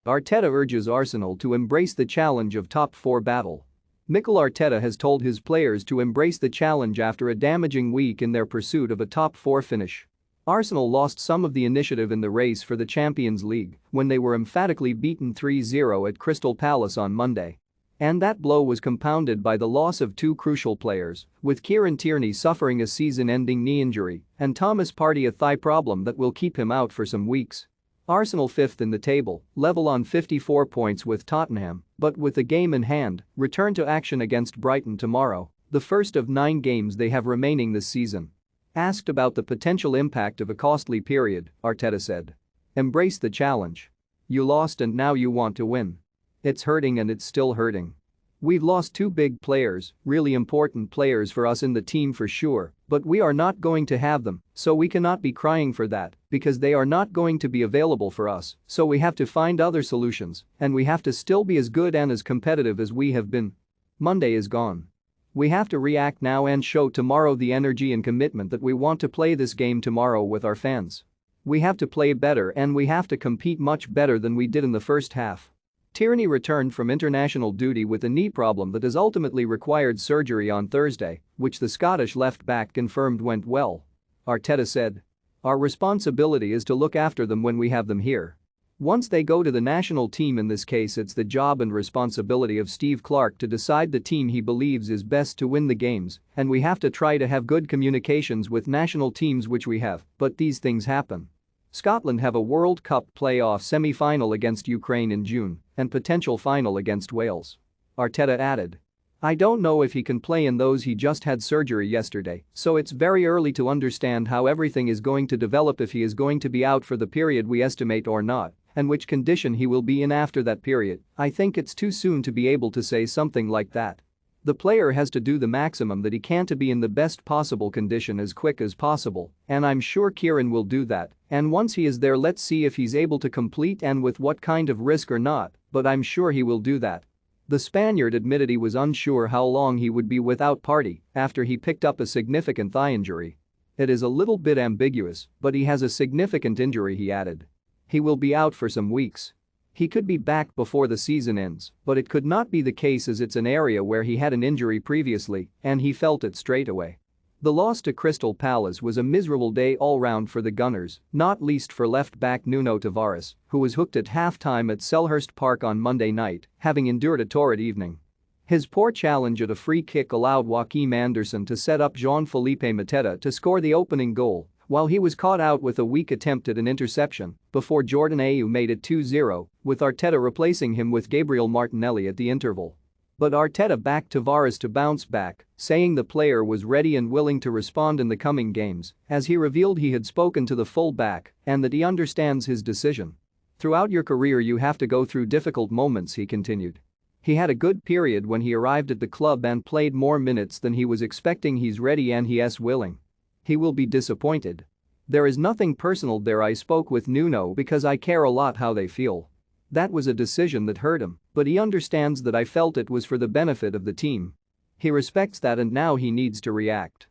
Arteta urges Arsenal to embrace the challenge of top four battle. Mikel Arteta has told his players to embrace the challenge after a damaging week in their pursuit of a top four finish. Arsenal lost some of the initiative in the race for the Champions League when they were emphatically beaten 3-0 at Crystal Palace on Monday. And that blow was compounded by the loss of two crucial players, with Kieran Tierney suffering a season-ending knee injury and Thomas Partey a thigh problem that will keep him out for some weeks. Arsenal fifth in the table, level on 54 points with Tottenham, but with a game in hand, return to action against Brighton tomorrow, the first of 9 games they have remaining this season. Asked about the potential impact of a costly period, Arteta said. "Embrace the challenge. You lost and now you want to win. It's hurting and it's still hurting. We've lost 2 big players, really important players for us in the team for sure, but we are not going to have them, so we cannot be crying for that, because they are not going to be available for us, so we have to find other solutions, and we have to still be as good and as competitive as we have been. Monday is gone. We have to react now and show tomorrow the energy and commitment that we want to play this game tomorrow with our fans. We have to play better and we have to compete much better than we did in the first half." Tierney returned from international duty with a knee problem that has ultimately required surgery on Thursday, which the Scottish left-back confirmed went well. Arteta said, "Our responsibility is to look after them when we have them here. Once they go to the national team, in this case it's the job and responsibility of Steve Clarke to decide the team he believes is best to win the games, and we have to try to have good communications with national teams, which we have, but these things happen. Scotland have a World Cup playoff semi-final against Ukraine in June and potential final against Wales." Arteta added, "I don't know if he can play in those. He just had surgery yesterday, so it's very early to understand how everything is going to develop, if he is going to be out for the period we estimate or not, and which condition he will be in after that period. I think it's too soon to be able to say something like that. The player has to do the maximum that he can to be in the best possible condition as quick as possible, and I'm sure Kieran will do that, and once he is there, let's see if he's able to complete and with what kind of risk or not, but I'm sure he will do that." The Spaniard admitted he was unsure how long he would be without Partey after he picked up a significant thigh injury. "It is a little bit ambiguous, but he has a significant injury," he added. "He will be out for some weeks. He could be back before the season ends, but it could not be the case as it's an area where he had an injury previously and he felt it straight away." The loss to Crystal Palace was a miserable day all round for the Gunners, not least for left-back Nuno Tavares, who was hooked at half-time at Selhurst Park on Monday night, having endured a torrid evening. His poor challenge at a free kick allowed Joachim Andersen to set up Jean-Philippe Mateta to score the opening goal, while he was caught out with a weak attempt at an interception before Jordan Ayew made it 2-0, with Arteta replacing him with Gabriel Martinelli at the interval. But Arteta backed Tavares to bounce back, saying the player was ready and willing to respond in the coming games, as he revealed he had spoken to the full-back and that he understands his decision. "Throughout your career you have to go through difficult moments," he continued. He had a good period when he arrived at the club and played more minutes than he was expecting. He's ready and he's willing. He will be disappointed. There is nothing personal there. I spoke with Nuno because I care a lot how they feel. That was a decision that hurt him, but he understands that I felt it was for the benefit of the team. He respects that and now he needs to react."